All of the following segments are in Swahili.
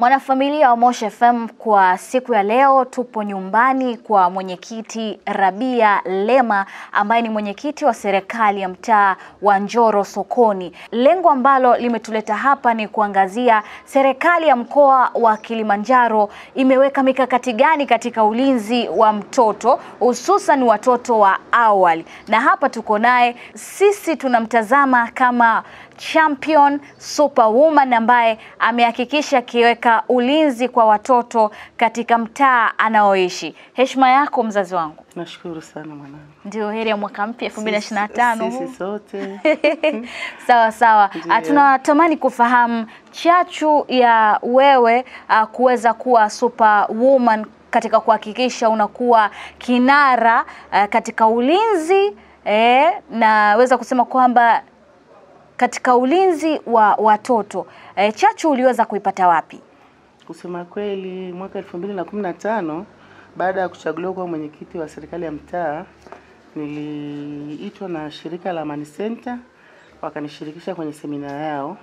Mwanafamilia wa Moshi FM, kwa siku ya leo tupo nyumbani kwa mwenyekiti Rabia Lema ambaye ni mwenyekiti wa serikali ya mtaa wa Njoro Sokoni. Lengo ambalo limetuleta hapa ni kuangazia serikali ya mkoa wa Kilimanjaro imeweka mikakati gani katika ulinzi wa mtoto, hususan watoto wa awali. Na hapa tuko naye, sisi tunamtazama kama champion superwoman ambaye amehakikisha kiweka ulinzi kwa watoto katika mtaa anaoishi. Heshima yako mzazi wangu. Nashukuru sana mwanangu. Ndio heri ya mwaka mpya 2025. Sisi sote. Sawa sawa. Tunatamani kufahamu chachu ya wewe kuweza kuwa superwoman katika kuhakikisha unakuwa kinara katika ulinzi, naweza kusema kwamba katika ulinzi wa watoto. Chachu uliweza kuipata wapi? Kusema kweli mwaka 2015 baada ya kuchaguliwa kuwa mwenyekiti wa serikali ya mtaa, niliitwa na shirika la Amani Center, wakanishirikisha kwenye semina yao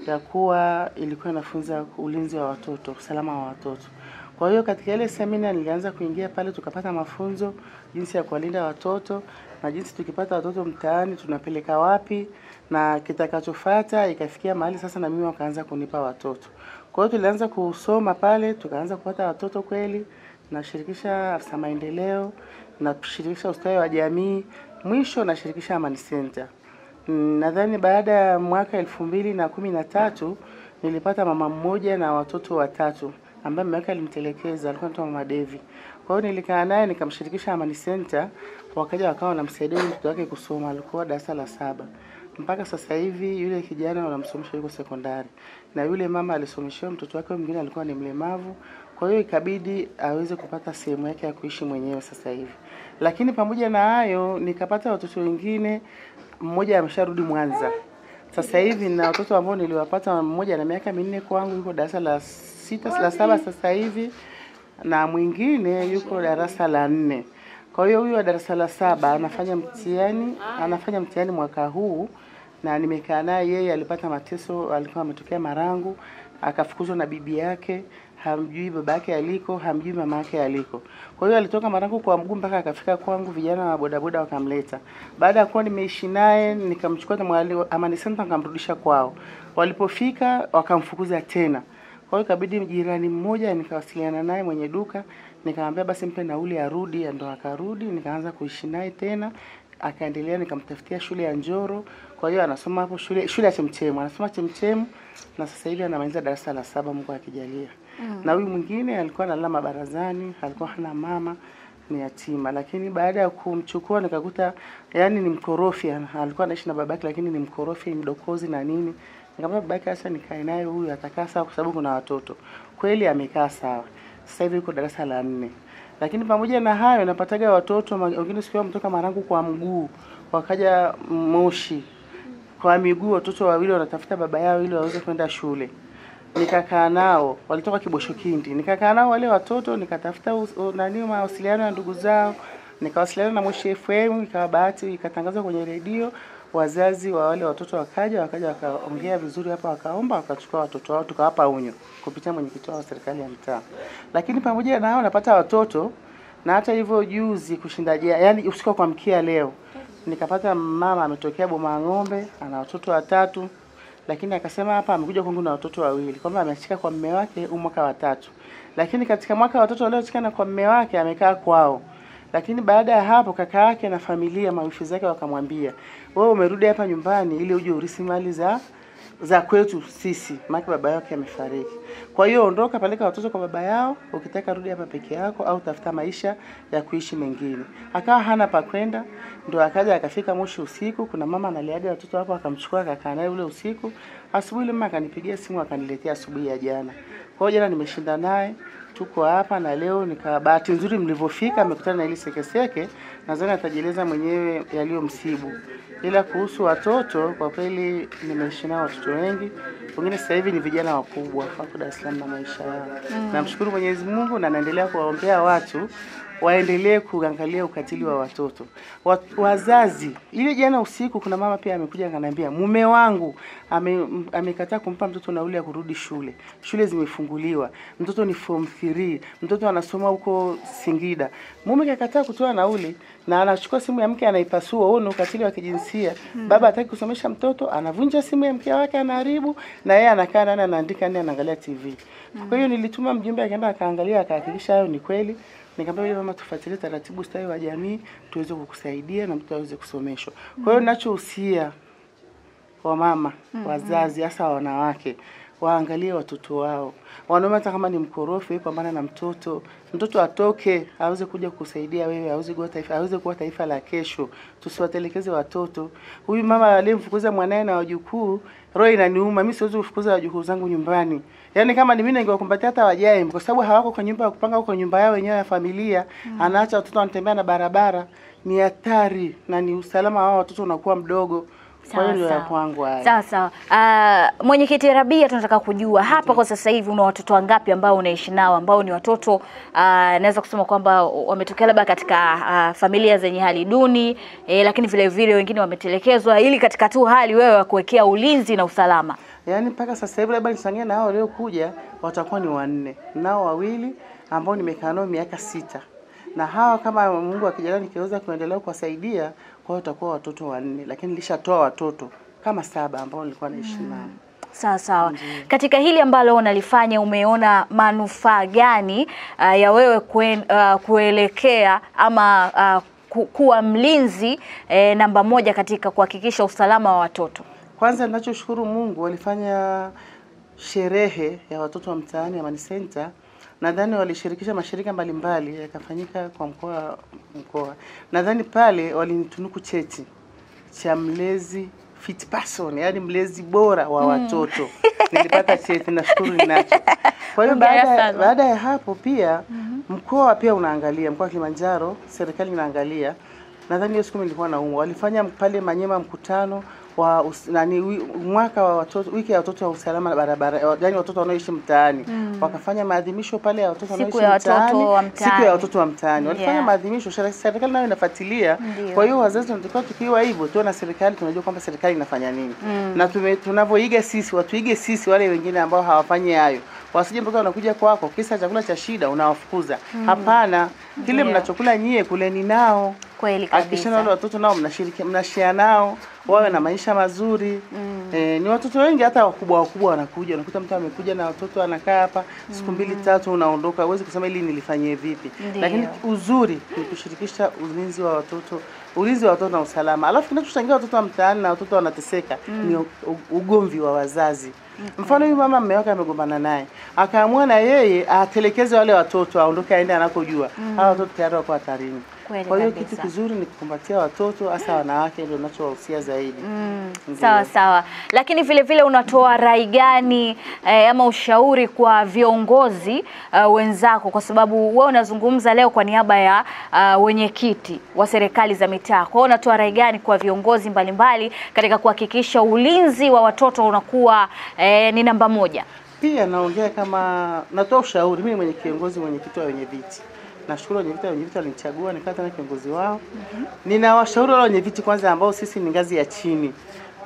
ya kuwa ilikuwa inafunza ulinzi wa watoto, usalama wa watoto. Kwa hiyo katika ile semina nilianza kuingia pale, tukapata mafunzo jinsi ya kuwalinda watoto na jinsi tukipata watoto mtaani tunapeleka wapi na kitakachofuata. Ikafikia mahali sasa na mimi wakaanza kunipa watoto. Kwa hiyo tulianza kusoma pale, tukaanza kupata watoto kweli, na shirikisha afisa maendeleo, na shirikisha ustawi wa jamii, mwisho na shirikisha Amani Center. Nadhani baada ya mwaka 2013 nilipata mama mmoja na watoto watatu ambaye mama yake alimtelekeza, alikuwa anaitwa Mama Devi. Kwa hiyo nilikaa naye nikamshirikisha Amani Center, wakaja wakawa wanamsaidia mtoto wake kusoma, alikuwa darasa la 7. Mpaka sasa hivi yule kijana wanamsomesha yuko sekondari. Na yule mama alisomeshwa mtoto wake mwingine alikuwa ni mlemavu. Kwa hiyo ikabidi aweze kupata sehemu yake ya kuishi mwenyewe sasa hivi. Lakini pamoja na hayo nikapata watoto wengine, mmoja amesharudi Mwanza. Sasa hivi na watoto ambao niliwapata, mmoja na miaka 4 kwangu yuko darasa la 6 la 7 sasa hivi, na mwingine yuko darasa la 4. Kwa hiyo huyu wa darasa la 7 anafanya mtihani mwaka huu, na nimekaa naye. Yeye alipata mateso, alikuwa ametokea Marangu, akafukuzwa na bibi yake, hamjui baba yake aliko, hamjui mama yake aliko. Kwa hiyo alitoka Marangu kwa mguu mpaka akafika kwangu, vijana wa bodaboda wakamleta. Baada ya kuwa nimeishi naye, nikamchukua na mwalimu Amani Center nikamrudisha kwao. Walipofika wakamfukuza tena. Kwa hiyo ikabidi jirani mmoja nikawasiliana naye mwenye duka, nikamwambia basi mpe nauli arudi, ndo akarudi. Nikaanza kuishi naye tena, akaendelea, nikamtafutia shule ya Njoro. Kwa hiyo anasoma hapo shule ya Chemchemu, anasoma Chemchemu, na sasa hivi anamaliza darasa la 7 Mungu akijalia. Na huyu mwingine alikuwa analala mabarazani, alikuwa hana mama, ni yatima. Lakini baada ya kumchukua nikakuta yani ni mkorofi, alikuwa anaishi na babake lakini ni mkorofi, mdokozi na nini. Nikamwambia babake acha nikae naye, huyu atakaa sawa kwa sababu kuna watoto. Kweli amekaa sawa. Sasa hivi yuko darasa la 4. Lakini pamoja na hayo napataga watoto wengine siku mtoka Marangu kwa mguu, wakaja Moshi kwa miguu, watoto wawili wanatafuta baba yao ili waweze kwenda shule. Nikakaa nao, walitoka Kibosho Kindi. Nikakaa nao wale watoto, nikatafuta mawasiliano ya ndugu zao, nikawasiliana na Moshi FM, ikawa bahati ikatangazwa kwenye redio. Wazazi wa wale watoto wakaja wakaongea vizuri hapa, wakaomba, wakachukua watoto wao tukawapa unyo kupitia mwenyekiti wa serikali ya mtaa. Lakini pamoja na hao napata watoto, na hata hivyo juzi kushindaje, yani usiku kwa mkia leo nikapata mama ametokea Boma Ng'ombe, ana watoto 3, lakini akasema hapa amekuja kwangu na watoto 2, kwamba ameshika kwa mume wake mwaka wa 3. Lakini katika mwaka wa watoto waliochikana kwa mume wake amekaa kwao. Lakini baada ya hapo kaka yake na familia mawifi zake wakamwambia, wewe umerudi hapa nyumbani ili uje urisi mali za kwetu sisi, maana baba yake amefariki. Kwa hiyo ondoka, peleka watoto kwa baba yao, ukitaka rudi hapa peke yako au tafuta maisha ya kuishi mengine. Akawa hana pa kwenda, ndio akaja akafika Moshi usiku. Kuna mama analiaga watoto hapo, akamchukua akakaa naye ule usiku. Asubuhi ile mama akanipigia simu akaniletea asubuhi ya jana. Kwa hiyo jana nimeshinda naye, tuko hapa, na leo bahati nzuri mlivofika amekutana na ile sekeseke, nadhani atajieleza mwenyewe yaliyomsibu. Ila kuhusu watoto, kwa kweli nimeishi nao watoto wengi. Wengine sasa hivi ni vijana wakubwa wako Dar es Salaam na maisha yao. Namshukuru Mwenyezi Mungu na naendelea kuwaombea watu waendelee kuangalia ukatili wa watoto. Wazazi, ile jana usiku kuna mama pia amekuja akaniambia mume wangu amekataa kumpa mtoto nauli ya kurudi shule. Shule zimefunguliwa. Mtoto ni form 3. Mtoto anasoma huko Singida. Mume kakataa kutoa nauli na anachukua simu ya mke anaipasua. Huo ni ukatili wa kijinsia. Baba hataki kusomesha mtoto, anavunja simu ya mke wake anaharibu na yeye anakaa ndani anaandika ndani anaangalia TV. Kwa hiyo nilituma mjumbe akaenda akaangalia akahakikisha hayo ni kweli. Nikamwambia mama tufuatilie taratibu ustawi wa jamii tuweze kukusaidia na mtu aweze kusomeshwa. Kwa hiyo ninachohusia kwa mama, wazazi hasa wanawake waangalie watoto wao. Wanaume hata kama ni mkorofi pambana na mtoto. Mtoto atoke aweze kuja kusaidia wewe, aweze kuwa taifa la kesho. Tusiwatelekeze watoto. Huyu mama aliyemfukuza mwanae na wajukuu, roho inaniuma. Mimi siwezi kufukuza wajukuu zangu nyumbani. Yaani kama ni mimi ningewakumbatia hata wajae kwa sababu hawako kwa nyumba ya kupanga huko nyumba yao wenyewe ya familia. Anaacha watoto wanatembea na barabara. Ni hatari na ni usalama wao watoto unakuwa mdogo. Kwa hiyo ndio ya kwangu haya. Sawa. Mwenyekiti Rabia, tunataka kujua hapa kwa sasa hivi una watoto wangapi ambao unaishi nao ambao ni watoto naweza kusema kwamba wametokea labda katika familia zenye hali duni, lakini vile vile wengine wametelekezwa, ili katika tu hali wewe wa kuwekea ulinzi na usalama. Yaani mpaka sasa hivi labda nisangie na hao leo kuja watakuwa ni 4. Nao 2 ambao nimekaa nao miaka 6. Na hawa kama Mungu akijalia nikiweza kuendelea kuwasaidia, kwa hiyo utakuwa watoto 4, lakini nilishatoa watoto kama 7 ambao nilikuwa naishi nao. Sawa. Katika hili ambalo unalifanya umeona manufaa gani ya wewe kuelekea ama kuwa mlinzi namba 1 katika kuhakikisha usalama wa watoto? Kwanza ninachoshukuru Mungu, walifanya sherehe ya watoto wa mtaani Amani Center. Nadhani walishirikisha mashirika mbalimbali yakafanyika kwa mkoa. Nadhani pale walinitunuku cheti cha mlezi fit person, yani mlezi bora wa watoto. Nilipata cheti, nashukuru ninacho. Kwa hiyo baada ya hapo pia mkoa pia unaangalia, mkoa wa Kilimanjaro serikali inaangalia. Nadhani hiyo siku nilikuwa naumwa. Walifanya pale Manyema mkutano wa mwaka wa watoto, wiki ya watoto wa usalama na barabara, yani watoto wanaoishi mtaani. Wakafanya maadhimisho pale ya watoto wanaoishi mtaani, siku ya watoto wa mtaani. Walifanya maadhimisho, serikali nayo inafuatilia. Kwa hiyo wazazi tunatakiwa tukiwa hivyo tuona serikali, tunajua kwamba serikali inafanya nini. Na tunavyoiga sisi, watuige sisi wale wengine ambao hawafanyi hayo. Wasije mtoto anakuja kwako kisa chakula cha shida unawafukuza. Hapana, kile mnachokula nyie kuleni nao. Kweli kabisa. Hakikisha wale watoto nao mnashare nao, wawe na maisha mazuri. Ni watoto wengi hata wakubwa wanakuja. Unakuta mtu amekuja na watoto anakaa hapa siku 2-3 unaondoka. Huwezi kusema ili nilifanyie vipi. Lakini uzuri ni kushirikisha ulinzi wa watoto na usalama. Alafu kinachochangia watoto wa mtaani na watoto wanateseka ni ugomvi wa wazazi. Mfano huyu mama mume wake amegombana naye, akaamua na yeye atelekeze wale watoto aondoke aende anakojua. Hao watoto tayari wako hatarini. Kwa hiyo kitu kizuri ni kukumbatia watoto, hasa wanawake, ndio ninachowahusia zaidi. Sawa. Lakini vile vile unatoa rai gani ama ushauri kwa viongozi wenzako, kwa sababu wewe unazungumza leo kwa niaba ya wenyekiti wa serikali za mitaa. Kwa hiyo unatoa rai gani kwa viongozi mbalimbali katika kuhakikisha ulinzi wa watoto unakuwa ni namba 1? Pia naongea kama natoa ushauri, mimi mwenye kiongozi mwenyekiti wa wenyeviti. Nashukuru wenyeviti walinichagua nikawa tena kiongozi wao. Ninawashauri wale wenyeviti kwanza ambao sisi ni ngazi ya chini,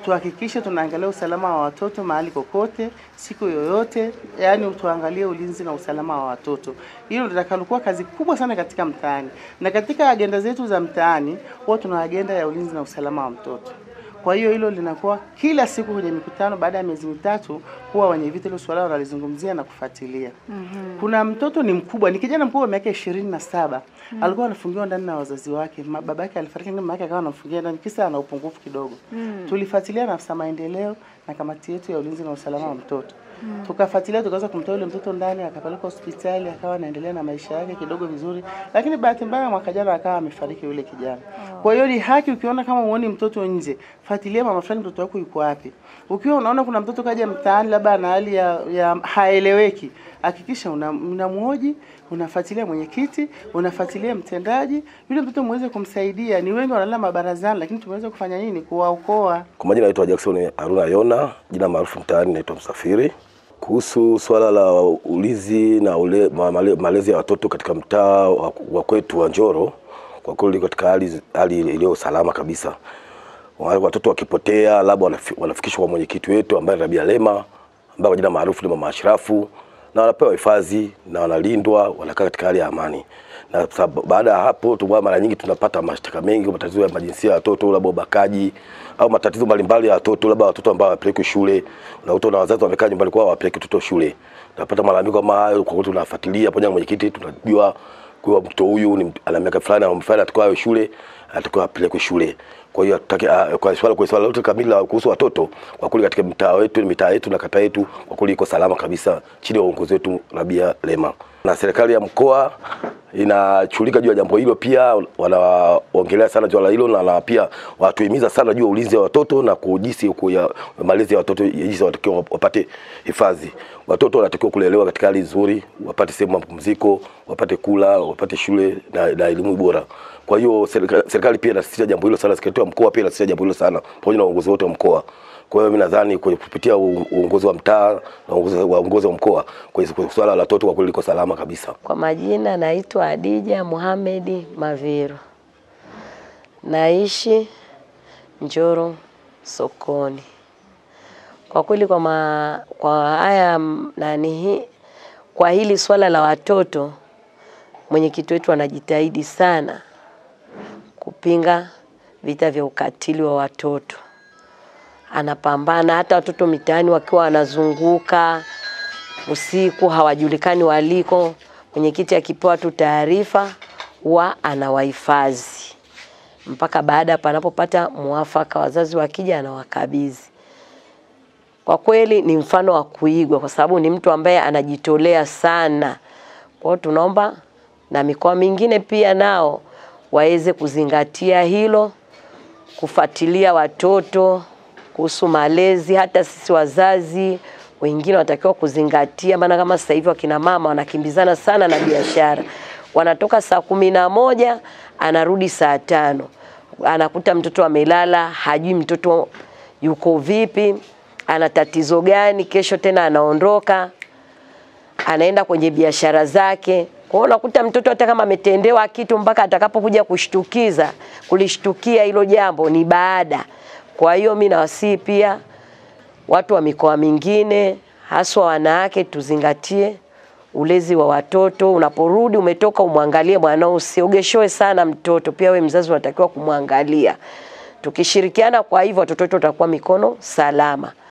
tuhakikishe tunaangalia usalama wa watoto mahali kokote, siku yoyote, yani tuangalie ulinzi na usalama wa watoto. Hilo litakalokuwa kazi kubwa sana katika mtaani. Na katika agenda zetu za mtaani, huwa tuna agenda ya ulinzi na usalama wa mtoto. Kwa hiyo hilo linakuwa kila siku kwenye mikutano, baada ya miezi 3 huwa wenyeviti ile swala wanalizungumzia na kufuatilia. Kuna mtoto ni mkubwa, ni kijana mkubwa miaka 27. Alikuwa anafungiwa ndani na wazazi wake. Babake alifariki na mama yake akawa anamfungia ndani kisa ana upungufu kidogo. Tulifuatilia na afisa maendeleo na kamati yetu ya ulinzi na usalama wa mtoto. Tukafuatilia tukaweza kumtoa yule mtoto ndani, akapeleka hospitali, akawa anaendelea na maisha yake kidogo vizuri. Lakini bahati mbaya mwaka jana akawa amefariki yule kijana. Kwa hiyo ni haki, ukiona kama uone mtoto nje, fuatilia mama fulani mtoto wako yuko wapi. Ukiwa unaona kuna mtoto kaja mtaani labda na hali ya haeleweki, hakikisha unamhoji, unafuatilia mwenyekiti, unafuatilia mtendaji, yule mtoto muweze kumsaidia. Ni wengi wanalala mabarazani, lakini tumeweza kufanya nini kuwaokoa. Kwa majina naitwa Jackson Haruna Yona, jina maarufu mtaani naitwa Msafiri. Kuhusu swala la ulinzi na malezi ya watoto katika mtaa wa kwetu wa Njoro, kwa kweli katika hali iliyo salama kabisa. Watoto wakipotea labda wanafikishwa kwa mwenyekiti wetu ambaye Rabia Lema, ambaye kwa jina maarufu ni Mama Ashrafu, na wanapewa hifadhi na wanalindwa, wanakaa katika hali ya amani. Na baada ya hapo mara nyingi tunapata mashtaka mengi, matatizo ya majinsia ya watoto, labda ubakaji au matatizo mbalimbali ya watoto, labda watoto ambao hawapelekwi shule na watoto na wazazi wamekaa nyumbani kwao hawapeleki watoto shule. Tunapata malalamiko kama hayo, kwa hiyo tunafuatilia pamoja na mwenyekiti, tunajua kwa mtoto huyu ana miaka fulani au mfano atakuwa shule, atakuwa apelekwe shule. Kwa hiyo kwa swala lote kamili kuhusu watoto, kwa kweli katika mitaa yetu na kata yetu kwa kweli iko salama kabisa chini ya uongozi wetu Rabia Lema. Na serikali ya mkoa inachulika juu ya jambo hilo, pia wanaongelea sana juu la hilo, na pia watuhimiza sana juu ya ulinzi wa watoto na kujisi ya malezi ya watoto, jinsi watakiwa wapate hifadhi. Watoto wanatakiwa kulelewa katika hali nzuri, wapate sehemu ya mapumziko, wapate kula, wapate shule na elimu bora. Kwa hiyo serikali pia inasisitiza jambo hilo sana, serikali ya mkoa pia inasisitiza jambo hilo sana pamoja na uongozi wote wa mkoa. Kwa hiyo mimi nadhani kupitia uongozi wa mtaa na uongozi wa mkoa kwa swala la watoto kwa kweli liko salama kabisa. Kwa majina naitwa Adija Mohamed Maviru. Naishi Njoro Sokoni. Kwa kweli kwa hili swala la watoto, mwenyekiti wetu anajitahidi sana kupinga vita vya ukatili wa watoto. Anapambana hata watoto mitaani wakiwa wanazunguka usiku hawajulikani waliko, mwenyekiti akipewa tu taarifa huwa anawahifadhi mpaka baada panapopata muafaka, wazazi wakija anawakabidhi. Kwa kweli ni mfano wa kuigwa kwa sababu ni mtu ambaye anajitolea sana. Kwa hiyo tunaomba na mikoa mingine pia nao waweze kuzingatia hilo, kufuatilia watoto kuhusu malezi. Hata sisi wazazi wengine watakiwa kuzingatia, maana kama sasa hivi wakina mama wanakimbizana sana na biashara. Wanatoka saa 11 anarudi saa 5. Anakuta mtoto amelala, hajui mtoto yuko vipi, ana tatizo gani, kesho tena anaondoka anaenda kwenye biashara zake. Kwa hiyo unakuta mtoto hata kama ametendewa kitu mpaka atakapokuja kulishtukia hilo jambo ni baada. Kwa hiyo mimi nawasihi pia watu wa mikoa mingine, haswa wanawake, tuzingatie ulezi wa watoto. Unaporudi umetoka umwangalie mwanao, usiogeshoe sana mtoto. Pia wewe mzazi unatakiwa kumwangalia. Tukishirikiana kwa hivyo watoto wetu watakuwa mikono salama.